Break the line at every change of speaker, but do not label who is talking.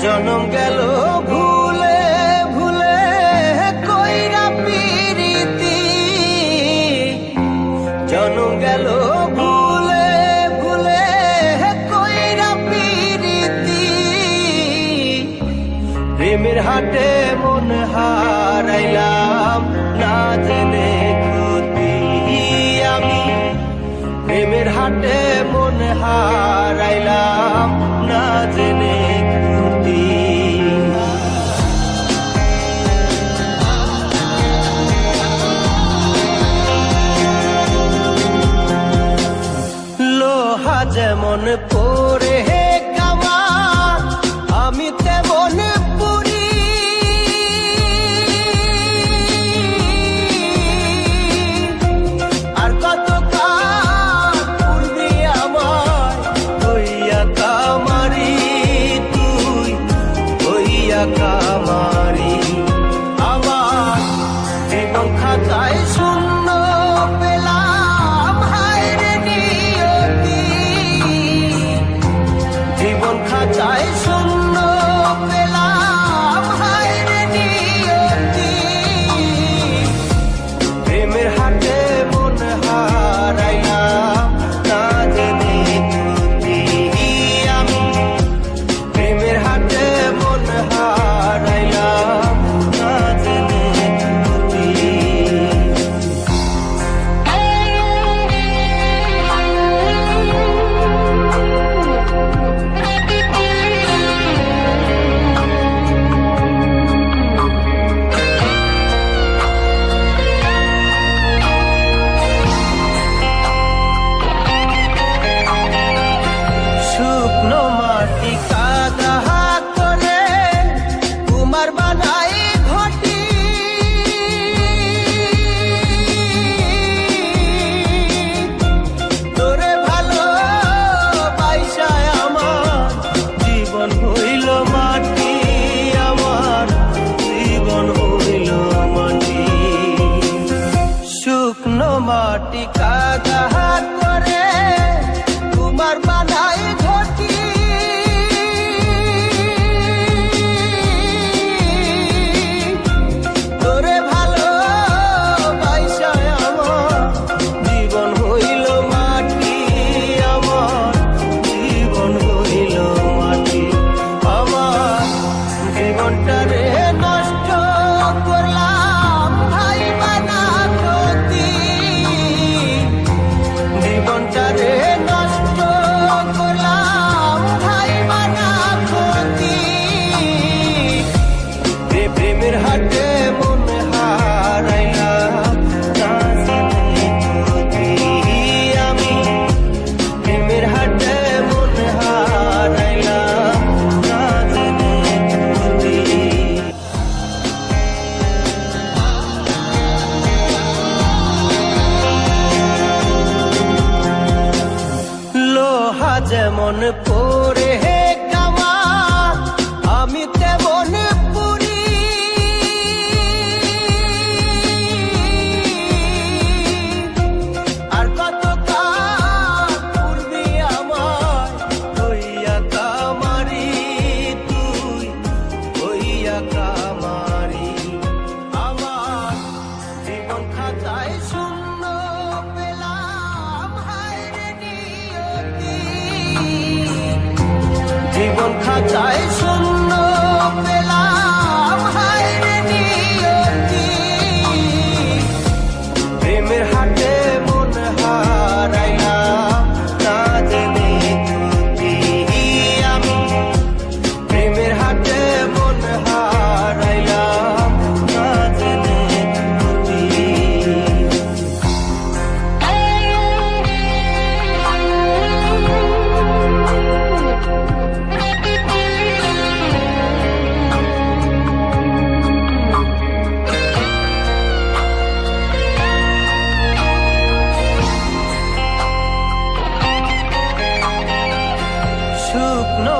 জনম গেল ভুলে ভুলে কইরা পিরিতি, জনম গেল ভুলে ভুলে কইরা পিরিতি। প্রেমের হাটে মন হারাইলাম না জেনে ক্ষতি আমি, প্রেমের হাটে মন হারাইলাম না জেনে ক্ষতি। লোহা যেমন পরে কামান, আমি তেমন পুরি। আর কত কাল পূর্বি আমার হইয়া কামারি, তুই হইয়া কামারি। আমার জীবন খাতায় শূন্য পেলাম হায়রে নিয়তি, জীবন খাতায় শূন্য পেলাম হায়রে নিয়তি। প্রেমের হাটে মন হারাইলাম না জেনে ক্ষতি আমি, প্রেমের হাটে মন হারাইলাম না জেনে ক্ষতি। শুকনো মাটি কাদা করে কুমার বানাই ঘটি, তোরে ভালো বাইসায় আমার জীবন হইল মাটি, আমার জীবন হইল মাটি। শুকনো মাটি কাদা করে কুমার বানাই ঘটি, তোরে ভালো বাইসায় আমার জীবন হইল মাটি, আমার জীবন হইল মাটি। আমার জীবনটারে নষ্ট করলাম ভাই বানা ক্ষতি, জীবনটারে নষ্ট করলাম ভাই বানা ক্ষতি। প্রেমের হাটে মন হারাইলাম না জেনে ক্ষতি আমি, প্রেমের হাটে মন হারাইলাম না জেনে ক্ষতি। লোহা যেমন পরে কামান, আমি তেমন পুরি। আর কত কাল পূর্বি আমার হইয়া কামারি, তুই হইয়া কামারি। আমার জীবন খাতায় শূন্য পেলাম হায়রে নিয়তি, জীবন খাতায় শূন্য পেলাম হায়রে নিয়তি। প্রেমের হাটে মন হারাইলাম না জেনে ক্ষতি আমি, প্রেমের হাটে মন হারাইলাম না জেনে ক্ষতি। শুকনো